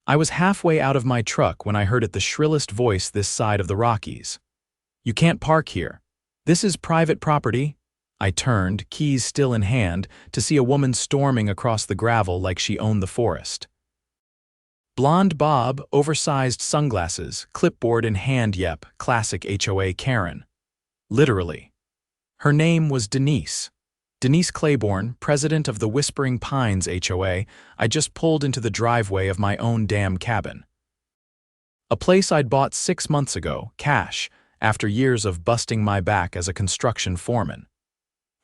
I was halfway out of my truck when I heard it the shrillest voice this side of the Rockies. "You can't park here. This is private property." I turned, keys still in hand, to see a woman storming across the gravel like she owned the forest. Blonde bob, oversized sunglasses, clipboard in hand. Yep, classic HOA Karen. Literally. Her name was Denise. Denise Claiborne, president of the Whispering Pines HOA. I just pulled into the driveway of my own damn cabin. A place I'd bought 6 months ago, cash, after years of busting my back as a construction foreman.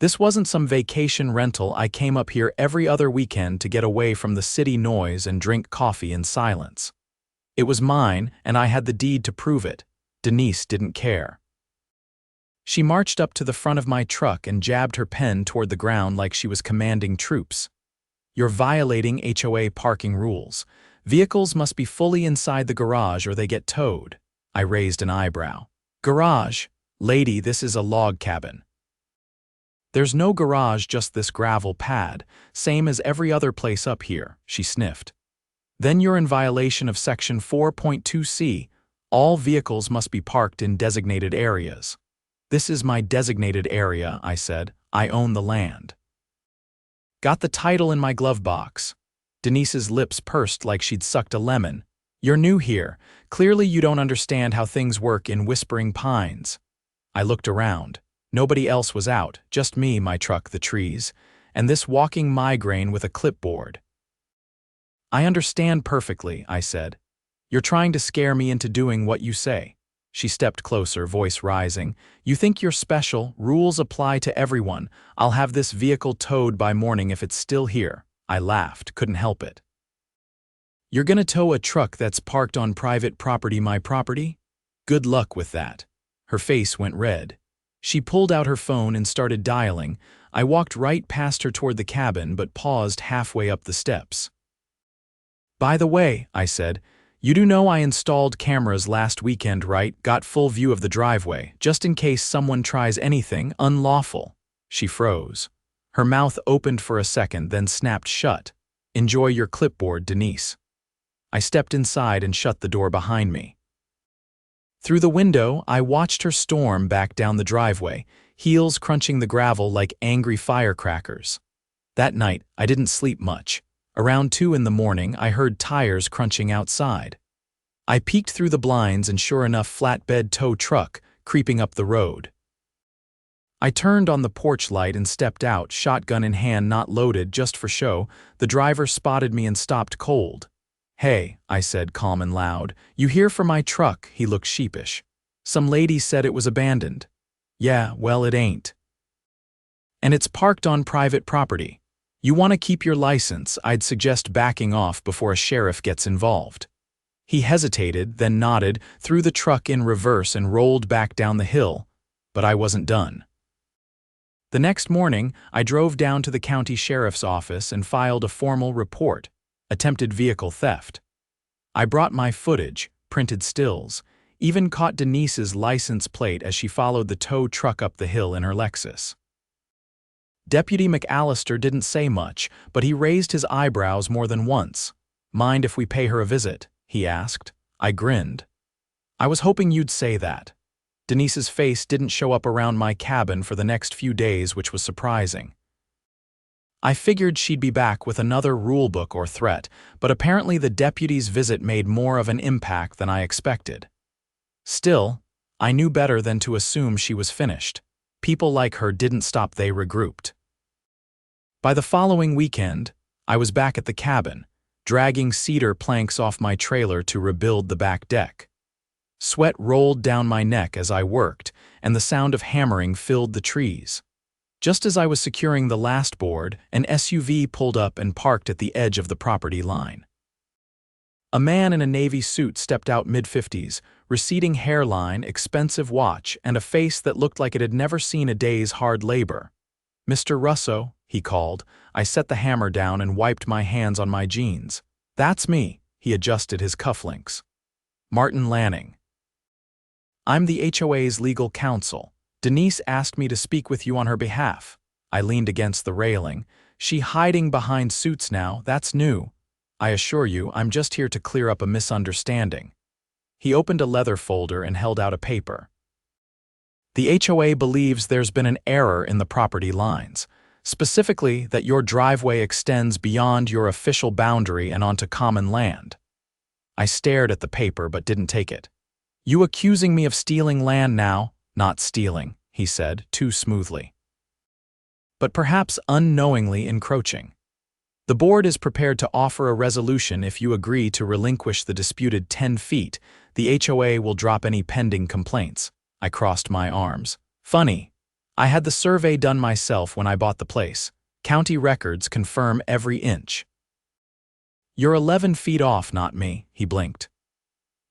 This wasn't some vacation rental. I came up here every other weekend to get away from the city noise and drink coffee in silence. It was mine, and I had the deed to prove it. Denise didn't care. She marched up to the front of my truck and jabbed her pen toward the ground like she was commanding troops. "You're violating HOA parking rules. Vehicles must be fully inside the garage or they get towed." I raised an eyebrow. "Garage? Lady, this is a log cabin." "There's no garage, just this gravel pad, same as every other place up here," she sniffed. "Then you're in violation of Section 4.2c. All vehicles must be parked in designated areas." "This is my designated area," I said. "I own the land." "Got the title in my glove box." Denise's lips pursed like she'd sucked a lemon. "You're new here. Clearly you don't understand how things work in Whispering Pines." I looked around. Nobody else was out, just me, my truck, the trees, and this walking migraine with a clipboard. "I understand perfectly," I said. "You're trying to scare me into doing what you say." She stepped closer, voice rising. "You think you're special, rules apply to everyone. I'll have this vehicle towed by morning if it's still here." I laughed, couldn't help it. "You're gonna tow a truck that's parked on private property, my property? Good luck with that." Her face went red. She pulled out her phone and started dialing. I walked right past her toward the cabin but paused halfway up the steps. "By the way," I said, "you do know I installed cameras last weekend, right? Got full view of the driveway, just in case someone tries anything unlawful." She froze. Her mouth opened for a second, then snapped shut. "Enjoy your clipboard, Denise." I stepped inside and shut the door behind me. Through the window, I watched her storm back down the driveway, heels crunching the gravel like angry firecrackers. That night, I didn't sleep much. Around 2 in the morning, I heard tires crunching outside. I peeked through the blinds and sure enough, flatbed tow truck creeping up the road. I turned on the porch light and stepped out, shotgun in hand, not loaded, just for show. The driver spotted me and stopped cold. "Hey," I said, calm and loud. "You here for my truck?" He looked sheepish. "Some lady said it was abandoned." "Yeah, well, it ain't. And it's parked on private property. You want to keep your license, I'd suggest backing off before a sheriff gets involved." He hesitated, then nodded, threw the truck in reverse and rolled back down the hill. But I wasn't done. The next morning, I drove down to the county sheriff's office and filed a formal report. Attempted vehicle theft. I brought my footage, printed stills, even caught Denise's license plate as she followed the tow truck up the hill in her Lexus. Deputy McAllister didn't say much, but he raised his eyebrows more than once. "Mind if we pay her a visit?" he asked. I grinned. "I was hoping you'd say that." Denise's face didn't show up around my cabin for the next few days, which was surprising. I figured she'd be back with another rulebook or threat, but apparently the deputy's visit made more of an impact than I expected. Still, I knew better than to assume she was finished. People like her didn't stop, they regrouped. By the following weekend, I was back at the cabin, dragging cedar planks off my trailer to rebuild the back deck. Sweat rolled down my neck as I worked, and the sound of hammering filled the trees. Just as I was securing the last board, an SUV pulled up and parked at the edge of the property line. A man in a navy suit stepped out, mid-50s, receding hairline, expensive watch, and a face that looked like it had never seen a day's hard labor. "Mr. Russo," he called. I set the hammer down and wiped my hands on my jeans. "That's me," he adjusted his cufflinks. "Martin Lanning. I'm the HOA's legal counsel. Denise asked me to speak with you on her behalf." I leaned against the railing. "She hiding behind suits now, that's new." I assure you, I'm just here to clear up a misunderstanding. He opened a leather folder and held out a paper. The HOA believes there's been an error in the property lines, specifically that your driveway extends beyond your official boundary and onto common land. I stared at the paper but didn't take it. You accusing me of stealing land now? Not stealing, he said, too smoothly. But perhaps unknowingly encroaching. The board is prepared to offer a resolution if you agree to relinquish the disputed 10 feet. The HOA will drop any pending complaints. I crossed my arms. Funny. I had the survey done myself when I bought the place. County records confirm every inch. You're 11 feet off, not me, he blinked.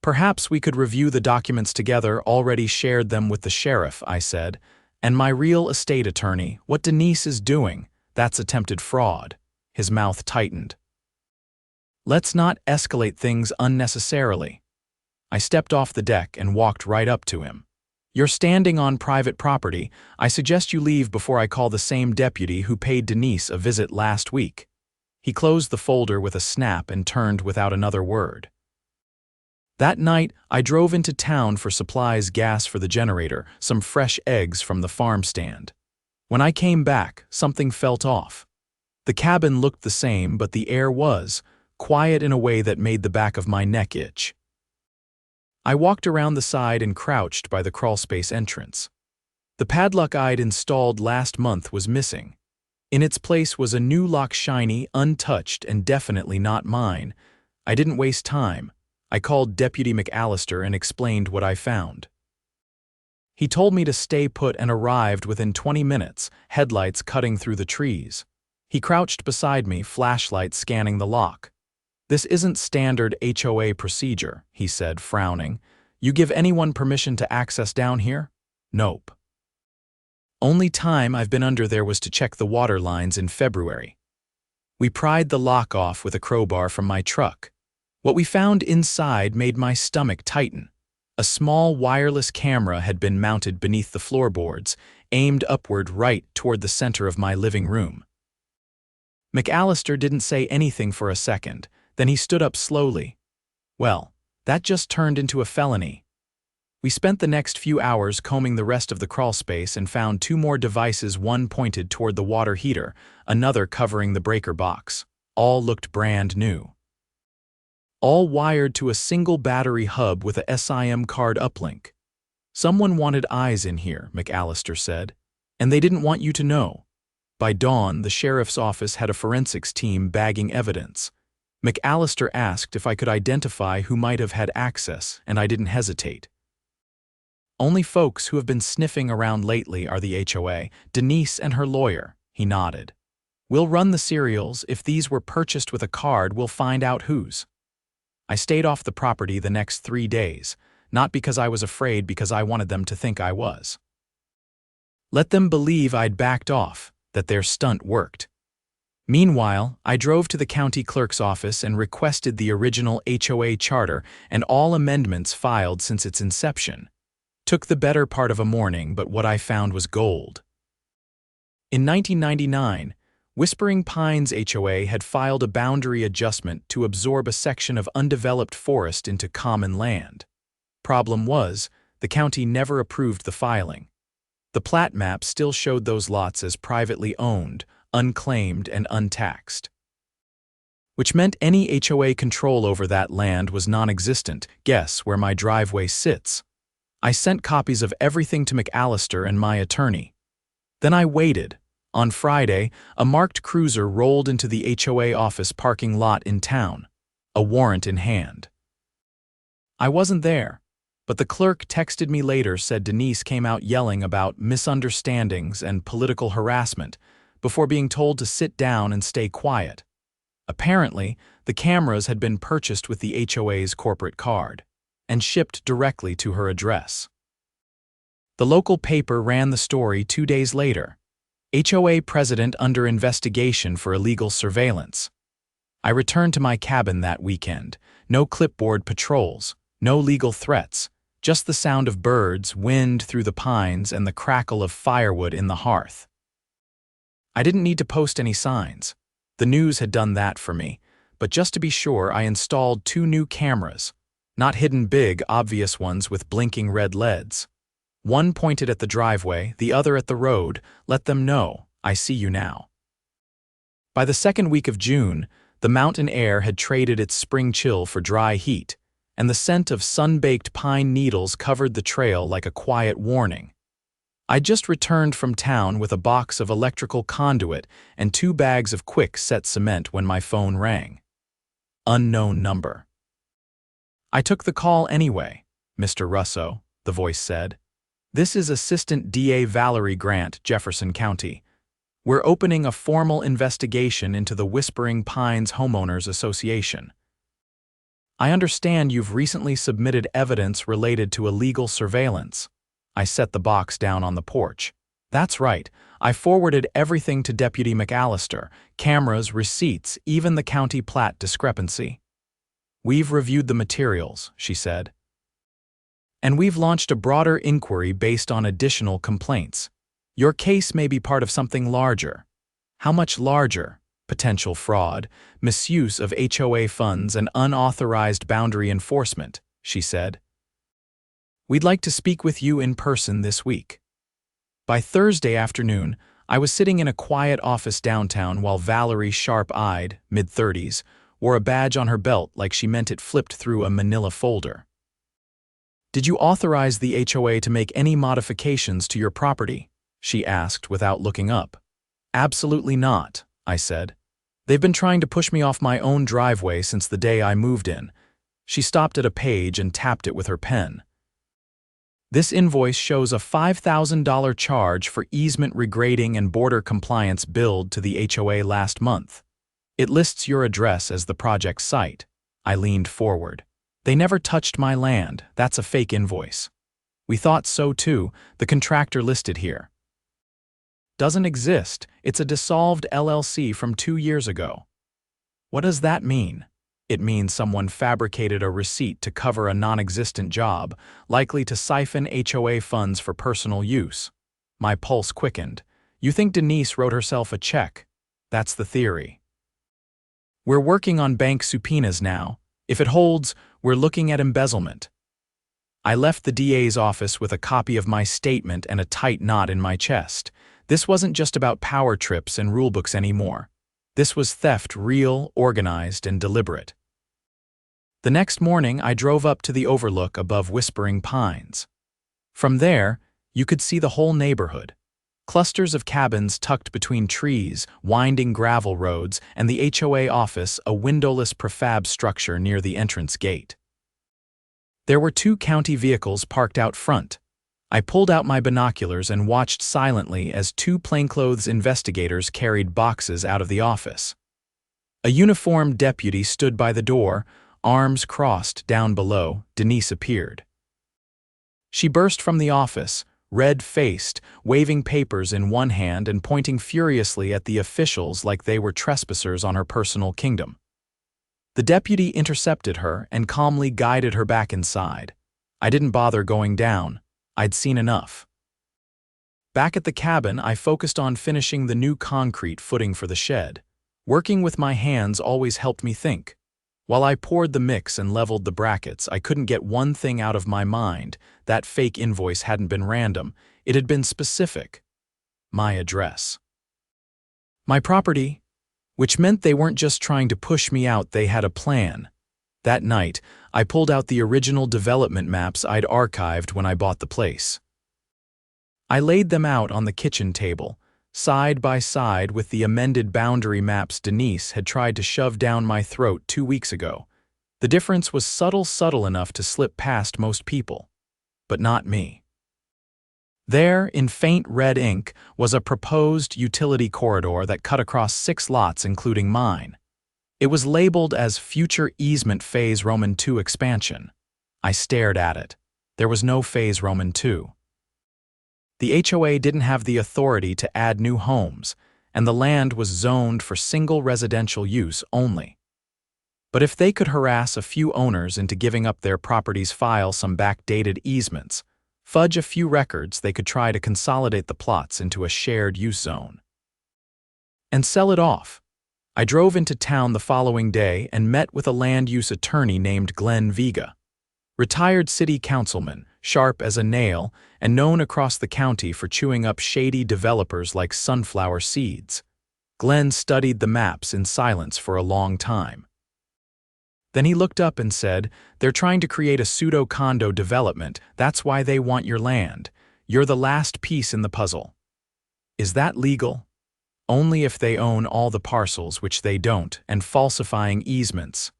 Perhaps we could review the documents together, already shared them with the sheriff, I said. And my real estate attorney, what Denise is doing, that's attempted fraud. His mouth tightened. Let's not escalate things unnecessarily. I stepped off the deck and walked right up to him. You're standing on private property. I suggest you leave before I call the same deputy who paid Denise a visit last week. He closed the folder with a snap and turned without another word. That night, I drove into town for supplies, gas for the generator, some fresh eggs from the farm stand. When I came back, something felt off. The cabin looked the same, but the air was quiet in a way that made the back of my neck itch. I walked around the side and crouched by the crawlspace entrance. The padlock I'd installed last month was missing. In its place was a new lock, shiny, untouched, and definitely not mine. I didn't waste time. I called Deputy McAllister and explained what I found. He told me to stay put and arrived within 20 minutes, headlights cutting through the trees. He crouched beside me, flashlight scanning the lock. This isn't standard HOA procedure, he said, frowning. You give anyone permission to access down here? Nope. Only time I've been under there was to check the water lines in February. We pried the lock off with a crowbar from my truck. What we found inside made my stomach tighten. A small wireless camera had been mounted beneath the floorboards, aimed upward right toward the center of my living room. McAllister didn't say anything for a second, then he stood up slowly. Well, that just turned into a felony. We spent the next few hours combing the rest of the crawlspace and found 2 more devices, one pointed toward the water heater, another covering the breaker box. All looked brand new. All wired to a single battery hub with a SIM card uplink. Someone wanted eyes in here, McAllister said, and they didn't want you to know. By dawn, the sheriff's office had a forensics team bagging evidence. McAllister asked if I could identify who might have had access, and I didn't hesitate. Only folks who have been sniffing around lately are the HOA, Denise and her lawyer, he nodded. We'll run the serials. If these were purchased with a card, we'll find out whose. I stayed off the property the next 3 days, not because I was afraid, because I wanted them to think I was. Let them believe I'd backed off, that their stunt worked. Meanwhile, I drove to the county clerk's office and requested the original HOA charter and all amendments filed since its inception. Took the better part of a morning, but what I found was gold. In 1999, Whispering Pines HOA had filed a boundary adjustment to absorb a section of undeveloped forest into common land. Problem was, the county never approved the filing. The plat map still showed those lots as privately owned, unclaimed, and untaxed. Which meant any HOA control over that land was non-existent. Guess where my driveway sits? I sent copies of everything to McAllister and my attorney. Then I waited. On Friday, a marked cruiser rolled into the HOA office parking lot in town, a warrant in hand. I wasn't there. But the clerk texted me later, said Denise came out yelling about misunderstandings and political harassment before being told to sit down and stay quiet. Apparently, the cameras had been purchased with the HOA's corporate card and shipped directly to her address. The local paper ran the story 2 days later. HOA president under investigation for illegal surveillance. I returned to my cabin that weekend. No clipboard patrols, no legal threats. Just the sound of birds, wind through the pines, and the crackle of firewood in the hearth. I didn't need to post any signs. The news had done that for me. but just to be sure, I installed 2 new cameras. Not hidden big, obvious ones with blinking red LEDs. One pointed at the driveway, the other at the road. Let them know, I see you now. By the second week of June, the mountain air had traded its spring chill for dry heat, and the scent of sun-baked pine needles covered the trail like a quiet warning. I'd just returned from town with a box of electrical conduit and 2 bags of quick-set cement when my phone rang. Unknown number. I took the call anyway, Mr. Russo, the voice said. This is Assistant DA Valerie Grant, Jefferson County. We're opening a formal investigation into the Whispering Pines Homeowners Association. I understand you've recently submitted evidence related to illegal surveillance. I set the box down on the porch. That's right, I forwarded everything to Deputy McAllister, cameras, receipts, even the county plat discrepancy. We've reviewed the materials, she said. And we've launched a broader inquiry based on additional complaints. Your case may be part of something larger. How much larger? Potential fraud, misuse of HOA funds, and unauthorized boundary enforcement, she said. We'd like to speak with you in person this week. By Thursday afternoon, I was sitting in a quiet office downtown while Valerie, sharp-eyed, mid-30s, wore a badge on her belt like she meant it flipped through a manila folder. Did you authorize the HOA to make any modifications to your property? She asked without looking up. Absolutely not, I said. They've been trying to push me off my own driveway since the day I moved in. She stopped at a page and tapped it with her pen. This invoice shows a $5,000 charge for easement regrading and border compliance billed to the HOA last month. It lists your address as the project site. I leaned forward. They never touched my land. That's a fake invoice. We thought so too. The contractor listed here doesn't exist. It's a dissolved LLC from 2 years ago. What does that mean? It means someone fabricated a receipt to cover a non-existent job, likely to siphon HOA funds for personal use. My pulse quickened. You think Denise wrote herself a check? That's the theory. We're working on bank subpoenas now. If it holds, we're looking at embezzlement. I left the DA's office with a copy of my statement and a tight knot in my chest. This wasn't just about power trips and rulebooks anymore. This was theft, real, organized, and deliberate. The next morning, I drove up to the overlook above Whispering Pines. From there, you could see the whole neighborhood. Clusters of cabins tucked between trees, winding gravel roads, and the HOA office, a windowless prefab structure near the entrance gate. There were 2 county vehicles parked out front. I pulled out my binoculars and watched silently as 2 plainclothes investigators carried boxes out of the office. A uniformed deputy stood by the door, arms crossed down below. Denise appeared. She burst from the office, red-faced, waving papers in one hand and pointing furiously at the officials like they were trespassers on her personal kingdom. The deputy intercepted her and calmly guided her back inside. I didn't bother going down. I'd seen enough. Back at the cabin, I focused on finishing the new concrete footing for the shed. Working with my hands always helped me think. While I poured the mix and leveled the brackets, I couldn't get one thing out of my mind. That fake invoice hadn't been random. It had been specific. My address. My property, which meant they weren't just trying to push me out, they had a plan. That night, I pulled out the original development maps I'd archived when I bought the place. I laid them out on the kitchen table, side by side with the amended boundary maps Denise had tried to shove down my throat 2 weeks ago. The difference was subtle enough to slip past most people. But not me. There, in faint red ink, was a proposed utility corridor that cut across 6 lots, including mine. It was labeled as Future Easement Phase Roman II Expansion. I stared at it. There was no Phase Roman II. The HOA didn't have the authority to add new homes, and the land was zoned for single residential use only. But if they could harass a few owners into giving up their property's file some backdated easements, fudge a few records, they could try to consolidate the plots into a shared use zone. And sell it off. I drove into town the following day and met with a land use attorney named Glenn Vega. Retired city councilman, sharp as a nail, and known across the county for chewing up shady developers like sunflower seeds. Glenn studied the maps in silence for a long time. Then he looked up and said, "They're trying to create a pseudo-condo development. That's why they want your land. You're the last piece in the puzzle." "Is that legal?" "Only if they own all the parcels, which they don't, and falsifying easements."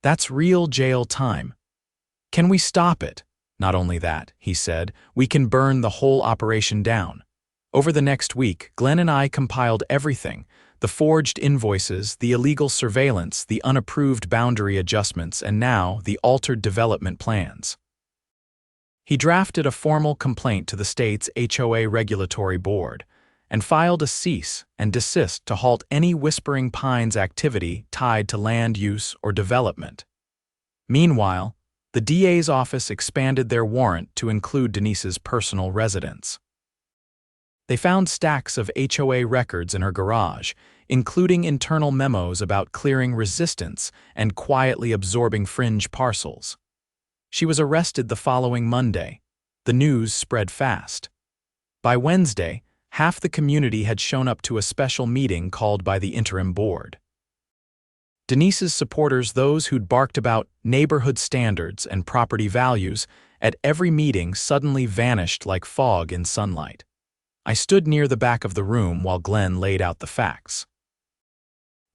"That's real jail time." "Can we stop it?" "Not only that," he said, "we can burn the whole operation down." Over the next week, Glenn and I compiled everything: the forged invoices, the illegal surveillance, the unapproved boundary adjustments, and now the altered development plans. He drafted a formal complaint to the state's HOA regulatory board and filed a cease and desist to halt any Whispering Pines activity tied to land use or development. Meanwhile, the DA's office expanded their warrant to include Denise's personal residence. They found stacks of HOA records in her garage, including internal memos about clearing resistance and quietly absorbing fringe parcels. She was arrested the following Monday. The news spread fast. By Wednesday, half the community had shown up to a special meeting called by the interim board. Denise's supporters, those who'd barked about neighborhood standards and property values, at every meeting suddenly vanished like fog in sunlight. I stood near the back of the room while Glenn laid out the facts.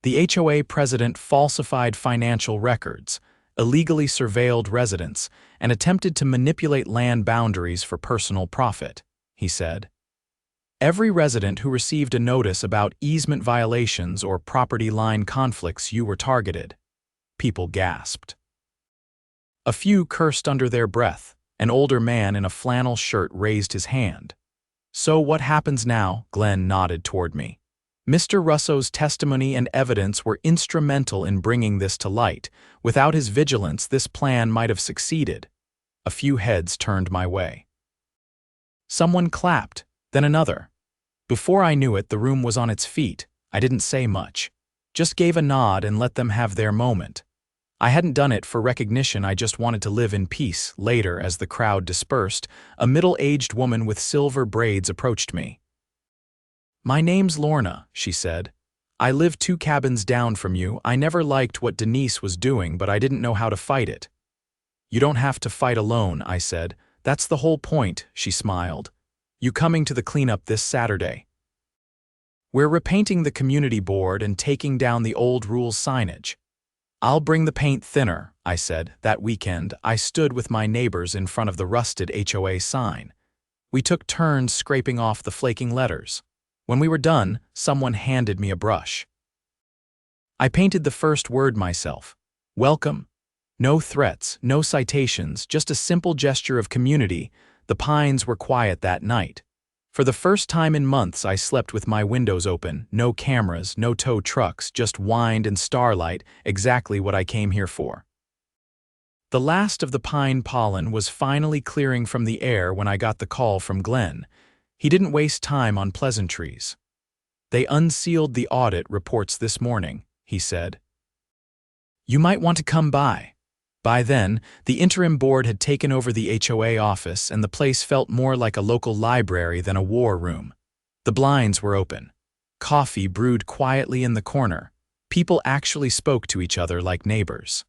The HOA president falsified financial records, illegally surveilled residents, and attempted to manipulate land boundaries for personal profit, he said. Every resident who received a notice about easement violations or property line conflicts, you were targeted. People gasped. A few cursed under their breath. An older man in a flannel shirt raised his hand. "So what happens now?" Glenn nodded toward me. "Mr. Russo's testimony and evidence were instrumental in bringing this to light. Without his vigilance, this plan might have succeeded." A few heads turned my way. Someone clapped, then another. Before I knew it, the room was on its feet. I didn't say much. Just gave a nod and let them have their moment. I hadn't done it for recognition, I just wanted to live in peace. Later, as the crowd dispersed, a middle-aged woman with silver braids approached me. "My name's Lorna," she said. "I live 2 cabins down from you. I never liked what Denise was doing, but I didn't know how to fight it." "You don't have to fight alone," I said. "That's the whole point," she smiled. "You coming to the cleanup this Saturday?" "We're repainting the community board and taking down the old rules signage." "I'll bring the paint thinner," I said. That weekend, I stood with my neighbors in front of the rusted HOA sign. We took turns scraping off the flaking letters. When we were done, someone handed me a brush. I painted the first word myself. Welcome. No threats, no citations, just a simple gesture of community. The pines were quiet that night. For the first time in months, I slept with my windows open, no cameras, no tow trucks, just wind and starlight, exactly what I came here for. The last of the pine pollen was finally clearing from the air when I got the call from Glenn. He didn't waste time on pleasantries. "They unsealed the audit reports this morning," he said. "You might want to come by." By then, the interim board had taken over the HOA office, and the place felt more like a local library than a war room. The blinds were open. Coffee brewed quietly in the corner. People actually spoke to each other like neighbors.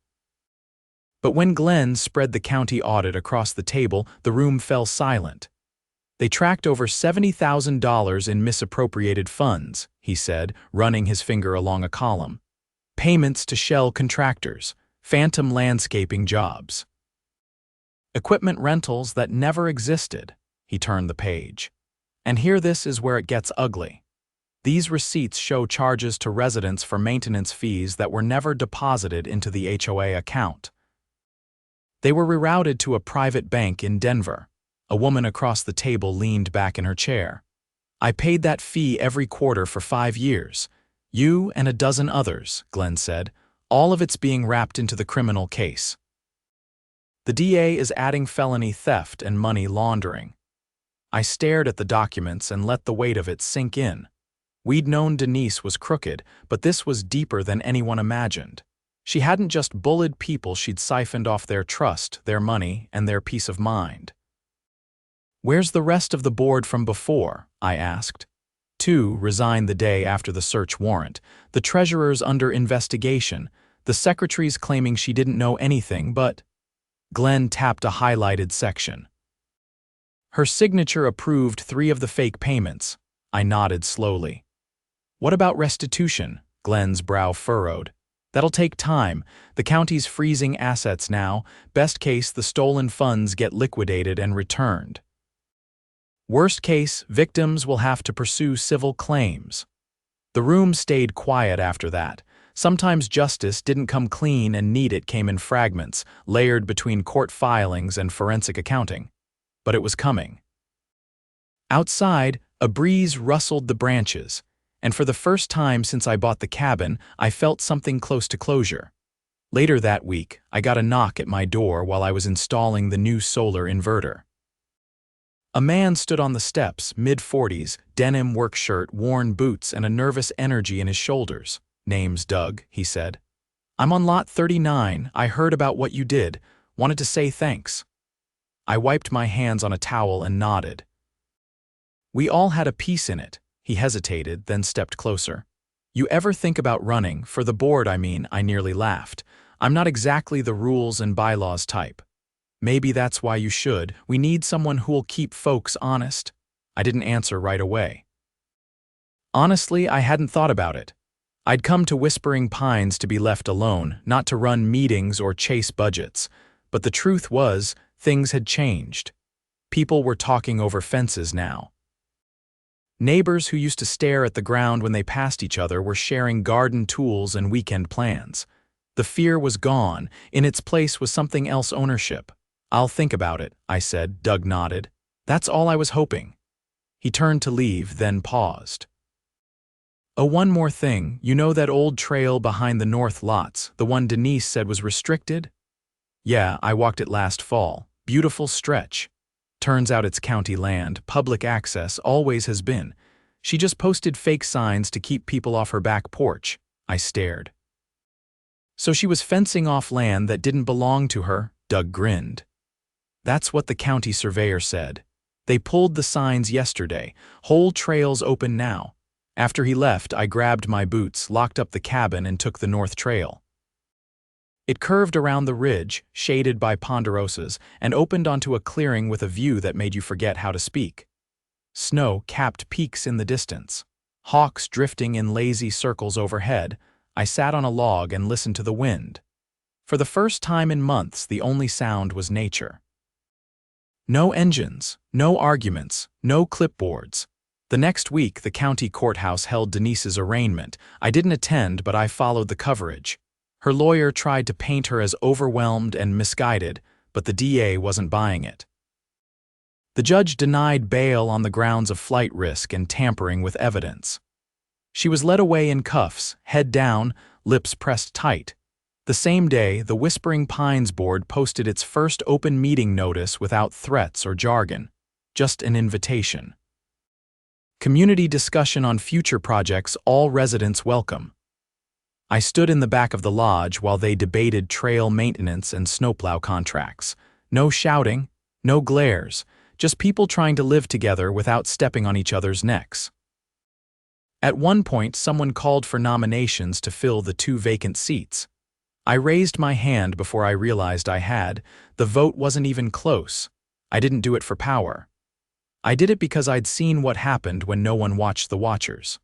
But when Glenn spread the county audit across the table, the room fell silent. "They tracked over $70,000 in misappropriated funds," he said, running his finger along a column. "Payments to shell contractors. Phantom landscaping jobs. Equipment rentals that never existed." He turned the page. "And here, this is where it gets ugly. These receipts show charges to residents for maintenance fees that were never deposited into the HOA account. They were rerouted to a private bank in Denver." A woman across the table leaned back in her chair. "I paid that fee every quarter for 5 years. You and a dozen others," Glenn said. "All of it's being wrapped into the criminal case. The DA is adding felony theft and money laundering." I stared at the documents and let the weight of it sink in. We'd known Denise was crooked, but this was deeper than anyone imagined. She hadn't just bullied people, she'd siphoned off their trust, their money, and their peace of mind. "Where's the rest of the board from before?" I asked. Two resigned the day after the search warrant, the treasurer's under investigation, the secretary's claiming she didn't know anything, but Glenn tapped a highlighted section. Her signature approved 3 of the fake payments. I nodded slowly. "What about restitution?" Glenn's brow furrowed. "That'll take time. The county's freezing assets now. Best case, the stolen funds get liquidated and returned. Worst case, victims will have to pursue civil claims." The room stayed quiet after that. Sometimes justice didn't come clean and neat, it came in fragments, layered between court filings and forensic accounting. But it was coming. Outside, a breeze rustled the branches, and for the first time since I bought the cabin, I felt something close to closure. Later that week, I got a knock at my door while I was installing the new solar inverter. A man stood on the steps, mid-40s, denim work shirt, worn boots, and a nervous energy in his shoulders. "Name's Doug," he said. "I'm on lot 39. I heard about what you did. Wanted to say thanks." I wiped my hands on a towel and nodded. "We all had a piece in it." He hesitated, then stepped closer. "You ever think about running? For the board, I mean," I nearly laughed. "I'm not exactly the rules and bylaws type." "Maybe that's why you should. We need someone who'll keep folks honest." I didn't answer right away. Honestly, I hadn't thought about it. I'd come to Whispering Pines to be left alone, not to run meetings or chase budgets. But the truth was, things had changed. People were talking over fences now. Neighbors who used to stare at the ground when they passed each other were sharing garden tools and weekend plans. The fear was gone. In its place was something else: ownership. "I'll think about it," I said. Doug nodded. "That's all I was hoping." He turned to leave, then paused. "Oh, one more thing. You know that old trail behind the north lots, the one Denise said was restricted?" "Yeah, I walked it last fall. Beautiful stretch. Turns out it's county land, public access, always has been. She just posted fake signs to keep people off her back porch." I stared. "So she was fencing off land that didn't belong to her?" Doug grinned. "That's what the county surveyor said. They pulled the signs yesterday. Whole trail's open now." After he left, I grabbed my boots, locked up the cabin, and took the north trail. It curved around the ridge, shaded by ponderosas, and opened onto a clearing with a view that made you forget how to speak. Snow capped peaks in the distance. Hawks drifting in lazy circles overhead. I sat on a log and listened to the wind. For the first time in months, the only sound was nature. No engines, no arguments, no clipboards. The next week, the county courthouse held Denise's arraignment. I didn't attend, but I followed the coverage. Her lawyer tried to paint her as overwhelmed and misguided, but the DA wasn't buying it. The judge denied bail on the grounds of flight risk and tampering with evidence. She was led away in cuffs, head down, lips pressed tight. The same day, the Whispering Pines board posted its first open meeting notice without threats or jargon, just an invitation. Community discussion on future projects, all residents welcome. I stood in the back of the lodge while they debated trail maintenance and snowplow contracts. No shouting, no glares, just people trying to live together without stepping on each other's necks. At one point, someone called for nominations to fill the 2 vacant seats. I raised my hand before I realized I had. The vote wasn't even close. I didn't do it for power. I did it because I'd seen what happened when no one watched the watchers.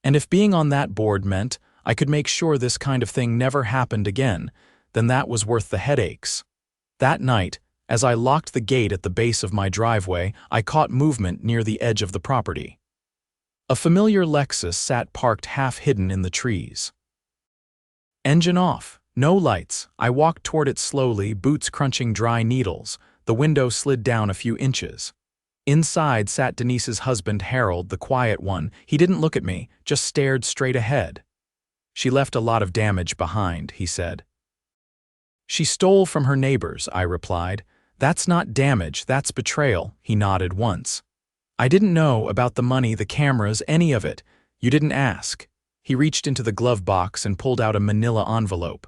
And if being on that board meant I could make sure this kind of thing never happened again, then that was worth the headaches. That night, as I locked the gate at the base of my driveway, I caught movement near the edge of the property. A familiar Lexus sat parked half-hidden in the trees. Engine off, no lights. I walked toward it slowly, boots crunching dry needles. The window slid down a few inches. Inside sat Denise's husband, Harold, the quiet one. He didn't look at me, just stared straight ahead. "She left a lot of damage behind," he said. "She stole from her neighbors," I replied. "That's not damage, that's betrayal," he nodded once. I didn't know about the money, the cameras, any of it. You didn't ask. He reached into the glove box and pulled out a manila envelope.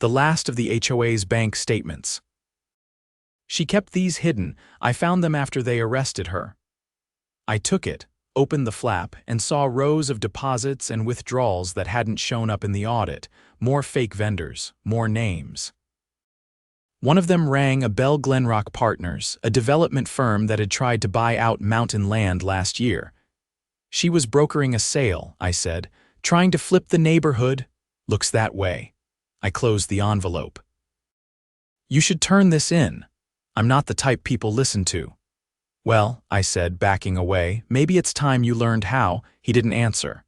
The last of the HOA's bank statements. She kept these hidden. I found them after they arrested her. I took it, opened the flap, and saw rows of deposits and withdrawals that hadn't shown up in the audit. More fake vendors, more names. One of them rang a bell. Glenrock Partners, a development firm that had tried to buy out Mountain Land last year. She was brokering a sale, I said, trying to flip the neighborhood. Looks that way. I closed the envelope. You should turn this in. I'm not the type people listen to. Well, I said, backing away, maybe it's time you learned how. He didn't answer.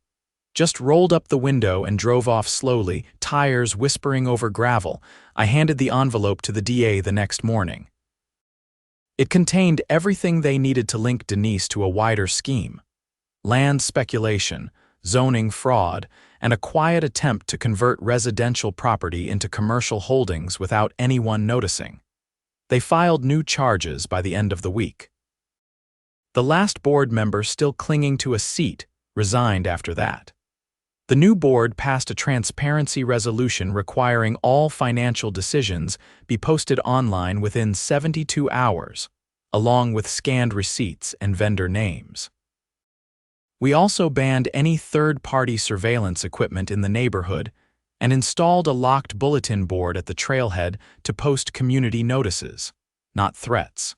Just rolled up the window and drove off slowly, tires whispering over gravel. I handed the envelope to the DA the next morning. It contained everything they needed to link Denise to a wider scheme. Land speculation, zoning fraud, and a quiet attempt to convert residential property into commercial holdings without anyone noticing. They filed new charges by the end of the week. The last board member, still clinging to a seat, resigned after that. The new board passed a transparency resolution requiring all financial decisions be posted online within 72 hours, along with scanned receipts and vendor names. We also banned any third-party surveillance equipment in the neighborhood and installed a locked bulletin board at the trailhead to post community notices, not threats.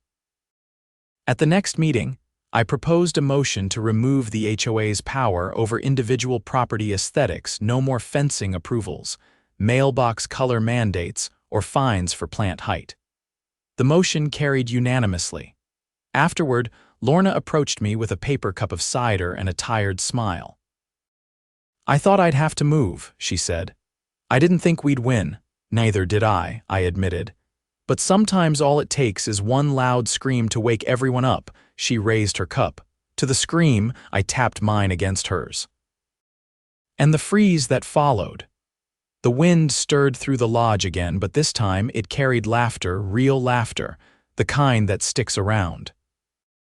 At the next meeting, I proposed a motion to remove the HOA's power over individual property aesthetics. No more fencing approvals, mailbox color mandates, or fines for plant height. The motion carried unanimously. Afterward, Lorna approached me with a paper cup of cider and a tired smile. I thought I'd have to move, she said. I didn't think we'd win. Neither did I admitted. But sometimes all it takes is one loud scream to wake everyone up. She raised her cup. To the scream, I tapped mine against hers. And the freeze that followed. The wind stirred through the lodge again, but this time it carried laughter, real laughter, the kind that sticks around.